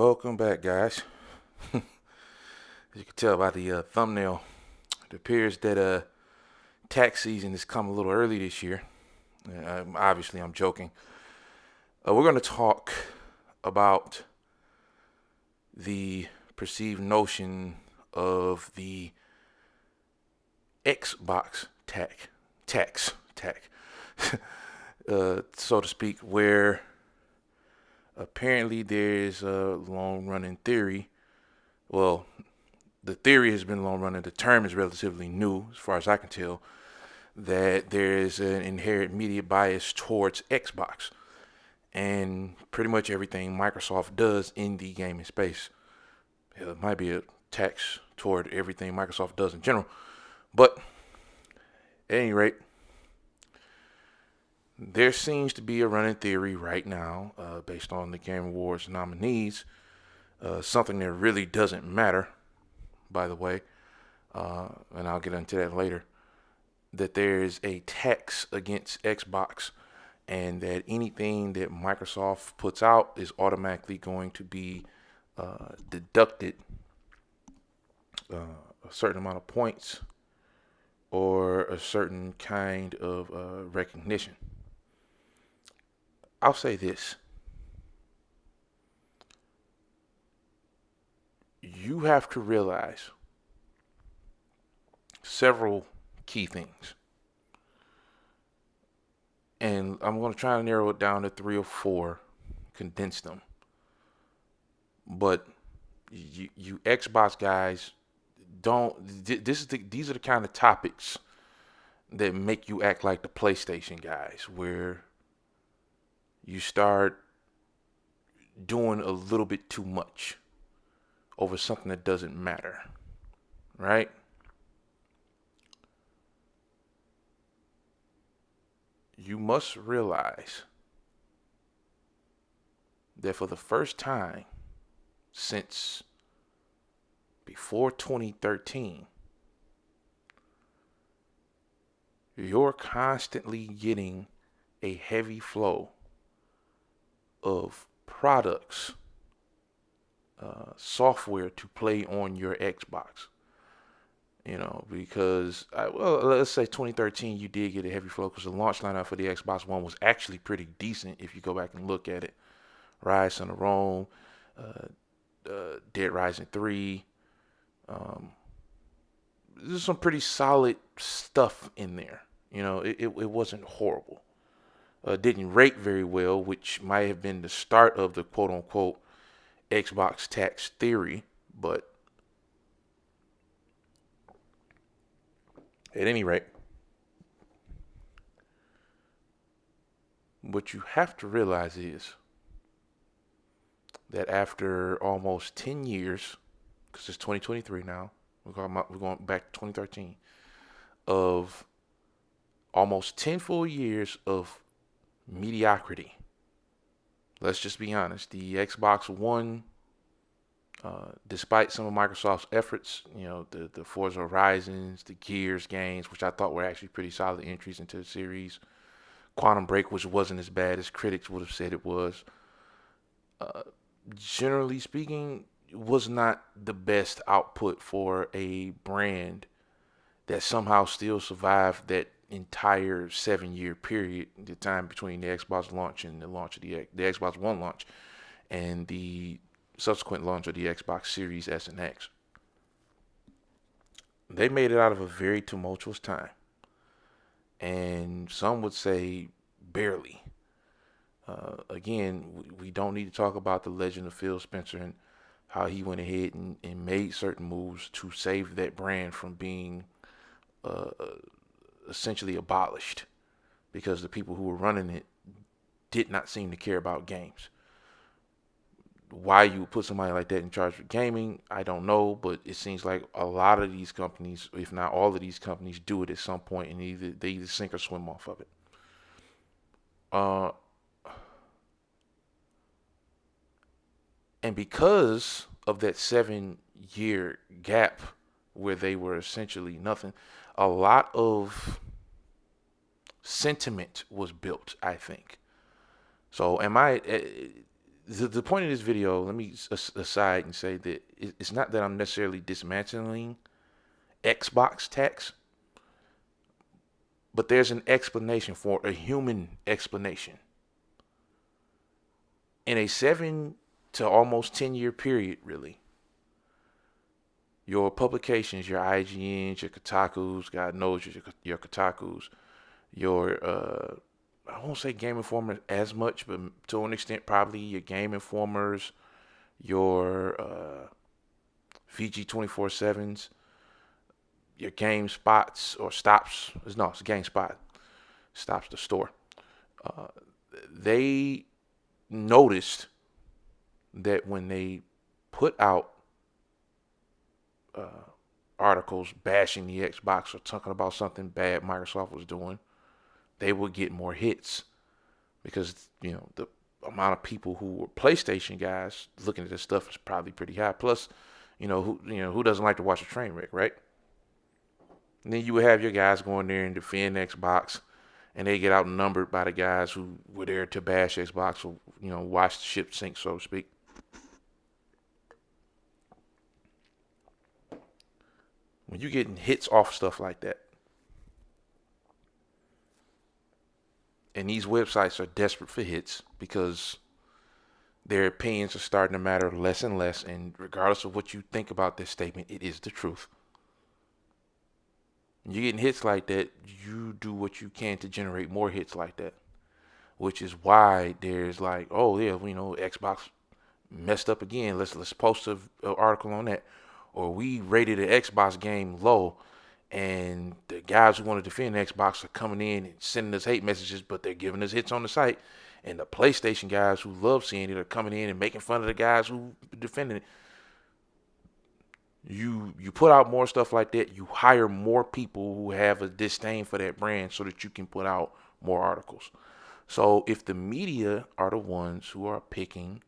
Welcome back, guys. As you can tell by the thumbnail, it appears that tax season has come a little early this year. Obviously, I'm joking. We're going to talk about the perceived notion of the Xbox tax, so to speak, where apparently there's a long-running theory. Well, the theory has been long running. The term is relatively new, as far as I can tell, that there is an inherent media bias towards Xbox and pretty much everything Microsoft does in the gaming space. It might be a tax toward everything Microsoft does in general, but at any rate, there seems to be a running theory right now, based on the Game Awards nominees, something that really doesn't matter, by the way, and I'll get into that later, that there is a tax against Xbox and that anything that Microsoft puts out is automatically going to be deducted a certain amount of points or a certain kind of recognition. I'll say this. You have to realize several key things. And I'm going to try to narrow it down to three or four, condense them. But you Xbox guys don't. These are the kind of topics that make you act like the PlayStation guys, where you start doing a little bit too much over something that doesn't matter, right? You must realize that for the first time since before 2013, you're constantly getting a heavy flow of products, software to play on your Xbox. Because let's say 2013, you did get a heavy flow because the launch lineup for the Xbox One was actually pretty decent if you go back and look at it. Rise Son of Rome, Dead Rising 3. There's some pretty solid stuff in there. It wasn't horrible. Didn't rate very well, which might have been the start of the quote unquote Xbox tax theory. But at any rate, what you have to realize is that after almost 10 years, because it's 2023 now, we're going back to 2013, of almost 10 full years of mediocrity. Let's just be honest. The Xbox One, despite some of Microsoft's efforts, the Forza Horizons, the Gears games, which I thought were actually pretty solid entries into the series, Quantum Break, which wasn't as bad as critics would have said it was, uh, generally speaking, was not the best output for a brand that somehow still survived that entire 7 year period, the time between the Xbox launch and the launch of the Xbox One launch and the subsequent launch of the Xbox Series S and X. They made it out of a very tumultuous time, and some would say barely. Again, we don't need to talk about the legend of Phil Spencer and how he went ahead and made certain moves to save that brand from being uh, essentially abolished because the people who were running it did not seem to care about games. Why you would put somebody like that in charge of gaming, I don't know, but it seems like a lot of these companies, if not all of these companies, do it at some point, and they either sink or swim off of it. Uh, and because of that 7 year gap where they were essentially nothing, a lot of sentiment was built, I think. So am I the point of this video, let me aside and say that it's not that I'm necessarily dismantling Xbox tax, but there's an explanation for a human explanation. In a 7 to almost 10-year period, really, your publications, your IGNs, your Kotakus, God knows your Kotakus, your I won't say Game Informer as much, but to an extent probably your Game Informers, your VG 24/7s, your Game Spots or Stops. No, it's GameSpot. Stops the store. Uh, they noticed that when they put out articles bashing the Xbox or talking about something bad Microsoft was doing, they would get more hits because the amount of people who were PlayStation guys looking at this stuff is probably pretty high. Plus, who doesn't like to watch a train wreck, right? And then you would have your guys going there and defend Xbox, and they get outnumbered by the guys who were there to bash Xbox or watch the ship sink, so to speak. When you're getting hits off stuff like that, and these websites are desperate for hits because their opinions are starting to matter less and less, and regardless of what you think about this statement, it is the truth. When you're getting hits like that, you do what you can to generate more hits like that, which is why there's like, oh yeah, Xbox messed up again. Let's post an article on that, or we rated an Xbox game low, and the guys who want to defend Xbox are coming in and sending us hate messages, but they're giving us hits on the site. And the PlayStation guys who love seeing it are coming in and making fun of the guys who defending it. You put out more stuff like that. You hire more people who have a disdain for that brand so that you can put out more articles. So if the media are the ones who are picking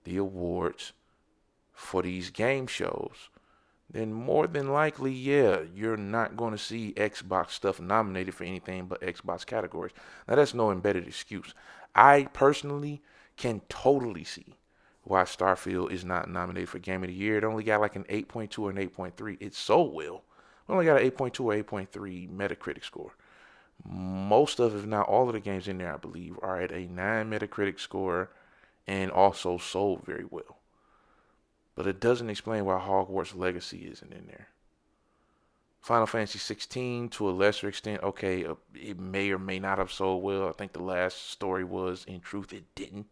the awards for these game shows, then more than likely, yeah, you're not going to see Xbox stuff nominated for anything but Xbox categories. Now, that's no embedded excuse. I personally can totally see why Starfield is not nominated for Game of the Year. It only got like an 8.2 or an 8.3. It sold well. We only got an 8.2 or 8.3 Metacritic score. Most of, if not all of the games in there, I believe, are at a 9 Metacritic score and also sold very well. But it doesn't explain why Hogwarts Legacy isn't in there. Final Fantasy 16, to a lesser extent, okay, it may or may not have sold well. I think the last story was, in truth, it didn't.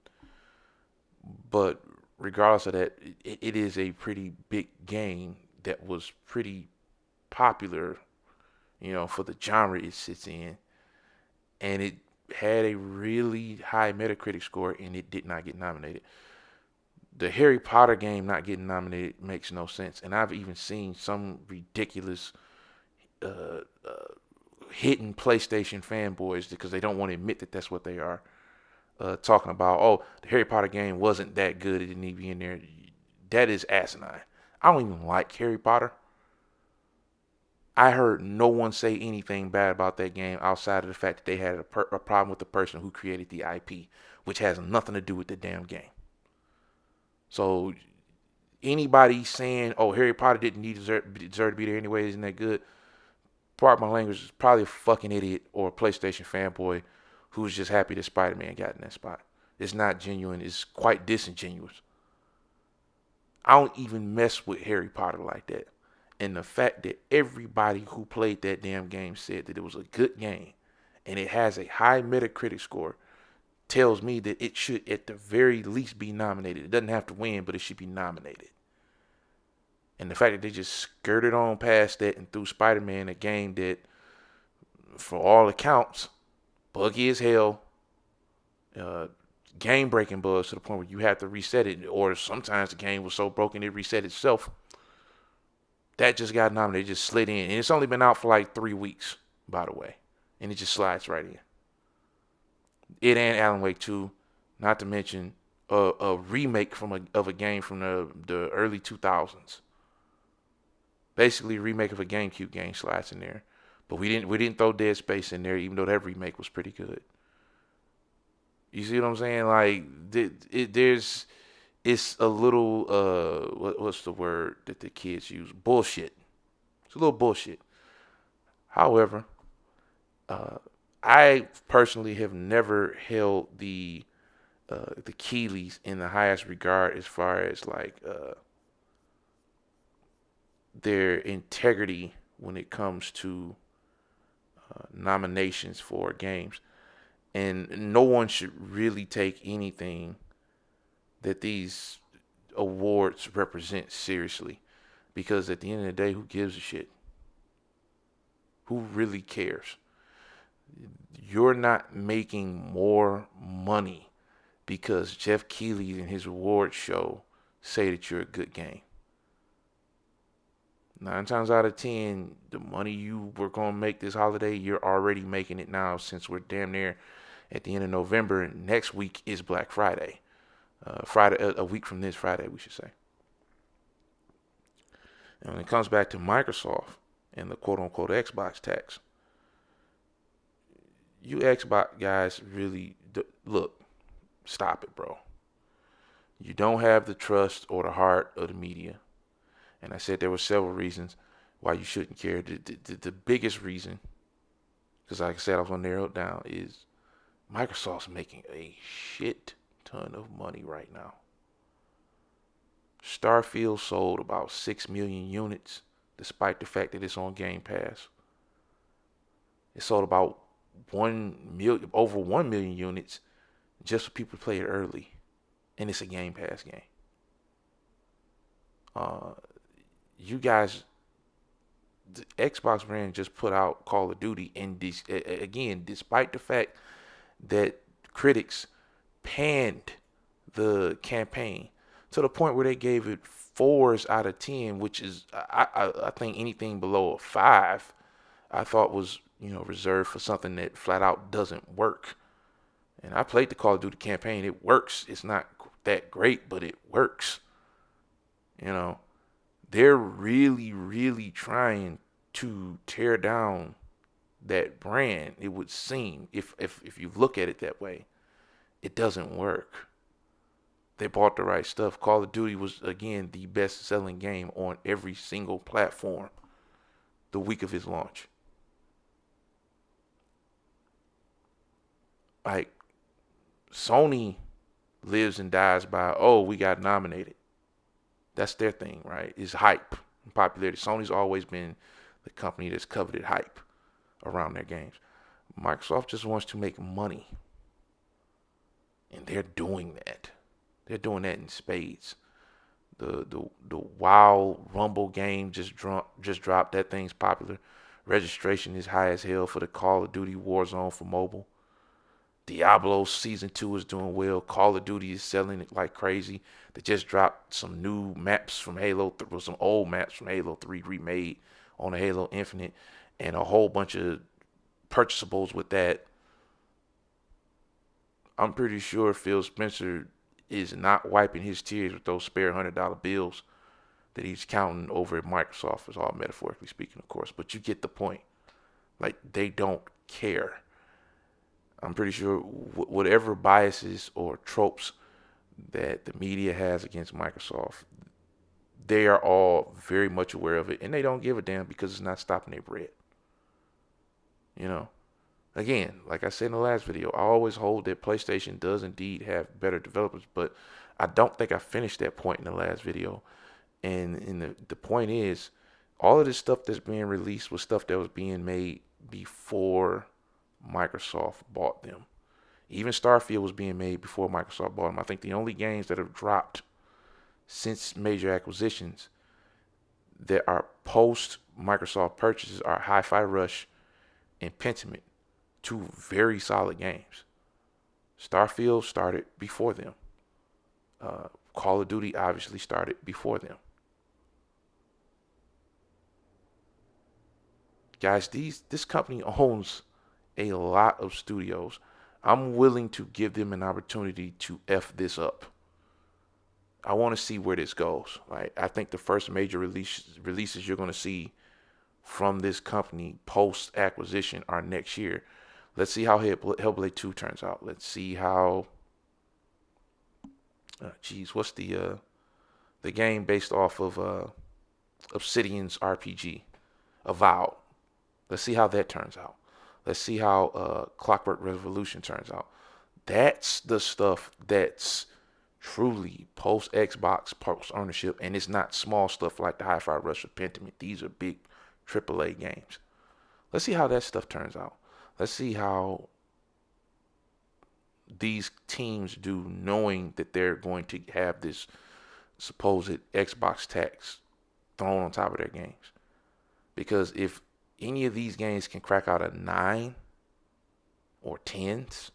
But regardless of that, it is a pretty big game that was pretty popular, for the genre it sits in. And it had a really high Metacritic score, and it did not get nominated. The Harry Potter game not getting nominated makes no sense. And I've even seen some ridiculous hidden PlayStation fanboys, because they don't want to admit that that's what they are, talking about, oh, the Harry Potter game wasn't that good, it didn't need to be in there. That is asinine. I don't even like Harry Potter. I heard no one say anything bad about that game outside of the fact that they had a problem with the person who created the IP, which has nothing to do with the damn game. So anybody saying, oh, Harry Potter didn't deserve to be there anyway, isn't that good? Pardon my language, is probably a fucking idiot or a PlayStation fanboy who's just happy that Spider-Man got in that spot. It's not genuine. It's quite disingenuous. I don't even mess with Harry Potter like that. And the fact that everybody who played that damn game said that it was a good game and it has a high Metacritic score tells me that it should at the very least be nominated. It doesn't have to win, but it should be nominated. And the fact that they just skirted on past that and threw Spider-Man, a game that, for all accounts, buggy as hell, game-breaking bugs to the point where you have to reset it, or sometimes the game was so broken it reset itself. That just got nominated, it just slid in. And it's only been out for like 3 weeks, by the way. And it just slides right in. It and Alan Wake 2, not to mention a remake of a game from the early 2000s. Basically, a remake of a GameCube game slides in there. But we didn't throw Dead Space in there, even though that remake was pretty good. You see what I'm saying? Like, there's it's a little what's the word that the kids use? Bullshit. It's a little bullshit. However, uh, I personally have never held the Keeleys in the highest regard as far as like their integrity when it comes to nominations for games. And no one should really take anything that these awards represent seriously, because at the end of the day, who gives a shit? Who really cares? You're not making more money because Jeff Keighley and his award show say that you're a good game. 9 times out of 10, the money you were going to make this holiday, you're already making it now, since we're damn near at the end of November. Next week is Black Friday. Friday, a week from this Friday, we should say. And when it comes back to Microsoft and the quote unquote Xbox tax, you Xbox guys really look, stop it, bro. You don't have the trust or the heart of the media. And I said there were several reasons why you shouldn't care. The biggest reason, because like I said, I was going to narrow it down, is Microsoft's making a shit ton of money right now. Starfield sold about 6 million units, despite the fact that it's on Game Pass. It sold about 1 million, over 1 million units, just for people to play it early, and it's a Game Pass game. You guys, the Xbox brand just put out Call of Duty, and again, despite the fact that critics panned the campaign to the point where they gave it 4s out of 10, which is I think anything below a 5 I thought was reserved for something that flat out doesn't work. And I played the Call of Duty campaign. It works. It's not that great, but it works. They're really, really trying to tear down that brand. It would seem, if you look at it that way, it doesn't work. They bought the right stuff. Call of Duty was, again, the best selling game on every single platform the week of its launch. Like, Sony lives and dies by, oh, we got nominated. That's their thing, right? Is hype and popularity. Sony's always been the company that's coveted hype around their games. Microsoft just wants to make money, and they're doing that. They're doing that in spades. The WoW Rumble game just dropped. That thing's popular. Registration is high as hell for the Call of Duty Warzone for mobile. Diablo Season 2 is doing well. Call of Duty is selling it like crazy. They just dropped some new maps from Halo, some old maps from Halo 3 remade on the Halo Infinite, and a whole bunch of purchasables with that. I'm pretty sure Phil Spencer is not wiping his tears with those spare $100 bills that he's counting over at Microsoft. Is all metaphorically speaking, of course, but you get the point. Like, they don't care. I'm pretty sure whatever biases or tropes that the media has against Microsoft, they are all very much aware of it, and they don't give a damn because it's not stopping their bread. Again, like I said in the last video, I always hold that PlayStation does indeed have better developers, but I don't think I finished that point in the last video. And the point is, all of this stuff that's being released was stuff that was being made before Microsoft bought them. Even Starfield was being made before Microsoft bought them. I think the only games that have dropped since major acquisitions that are post Microsoft purchases are Hi-Fi Rush and Pentiment, 2 very solid games. Starfield started before them. Call of Duty obviously started before them. Guys, this company owns a lot of studios. I'm willing to give them an opportunity to F this up. I want to see where this goes. Right? I think the first major releases you're going to see from this company post acquisition are next year. Let's see how Hellblade 2 turns out. Let's see how What's the game based off of Obsidian's RPG, Avowed? Let's see how that turns out. Let's see how Clockwork Revolution turns out. That's the stuff that's truly post Xbox, post ownership, and it's not small stuff like the Hi-Fi Rush or Pentiment. These are big AAA games. Let's see how that stuff turns out. Let's see how these teams do, knowing that they're going to have this supposed Xbox tax thrown on top of their games. Because if any of these games can crack out a 9 or 10s,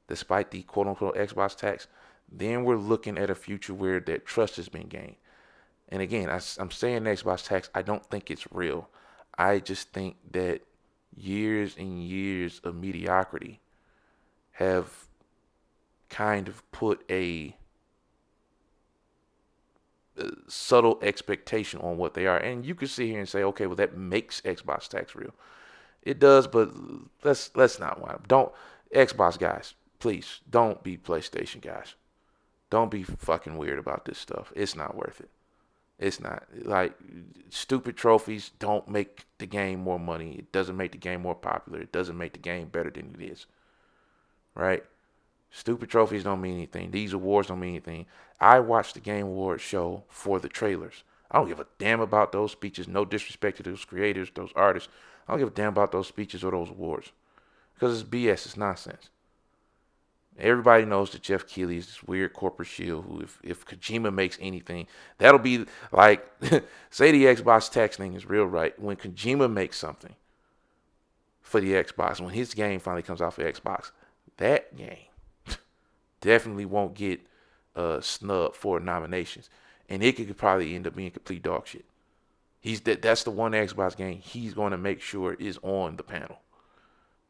despite the quote unquote Xbox tax, then we're looking at a future where that trust has been gained. And again, I'm saying Xbox tax, I don't think it's real. I just think that years and years of mediocrity have kind of put a subtle expectation on what they are. And you could sit here and say, okay, well, that makes Xbox tax real. It does, but let's not wind up. Don't, Xbox guys, please don't be PlayStation guys. Don't be fucking weird about this stuff. It's not worth it. It's not. Like, stupid trophies don't make the game more money. It doesn't make the game more popular. It doesn't make the game better than it is. Right? Stupid trophies don't mean anything. These awards don't mean anything. I watch the Game Awards show for the trailers. I don't give a damn about those speeches. No disrespect to those creators, those artists. I don't give a damn about those speeches or those awards. Because it's BS. It's nonsense. Everybody knows that Jeff Keighley is this weird corporate shill who, if Kojima makes anything, that'll be like, say the Xbox tax thing is real, right? When Kojima makes something for the Xbox, when his game finally comes out for Xbox, that game definitely won't get snubbed for nominations. And it could probably end up being complete dog shit. That's the one Xbox game he's going to make sure is on the panel,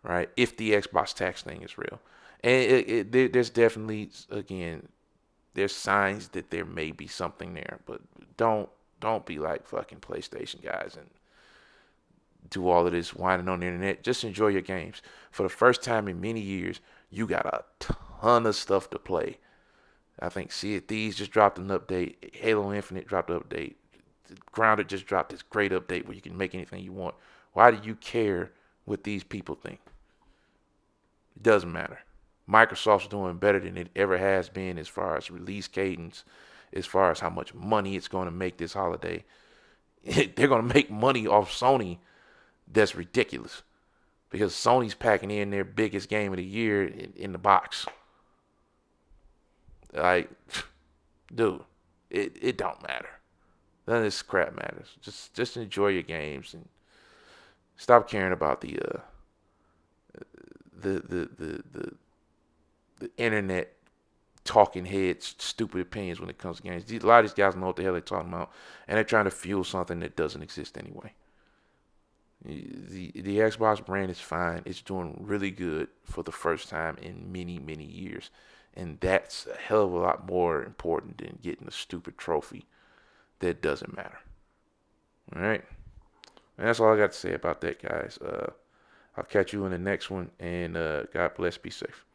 right? If the Xbox tax thing is real. And there's definitely, again, there's signs that there may be something there, but don't be like fucking PlayStation guys and do all of this whining on the internet. Just enjoy your games. For the first time in many years, you got a ton of stuff to play. I think Sea of Thieves just dropped an update. Halo Infinite dropped an update. Grounded just dropped this great update where you can make anything you want. Why do you care what these people think? It doesn't matter. Microsoft's doing better than it ever has been as far as release cadence, as far as how much money it's going to make this holiday. They're going to make money off Sony that's ridiculous because Sony's packing in their biggest game of the year in the box. Like, dude, it don't matter. None of this crap matters. Just enjoy your games and stop caring about the internet talking heads, stupid opinions when it comes to games. A lot of these guys know what the hell they're talking about, and they're trying to fuel something that doesn't exist anyway. The Xbox brand is fine. It's doing really good for the first time in many, many years. And that's a hell of a lot more important than getting a stupid trophy that doesn't matter. All right. And that's all I got to say about that, guys. I'll catch you in the next one. And God bless. Be safe.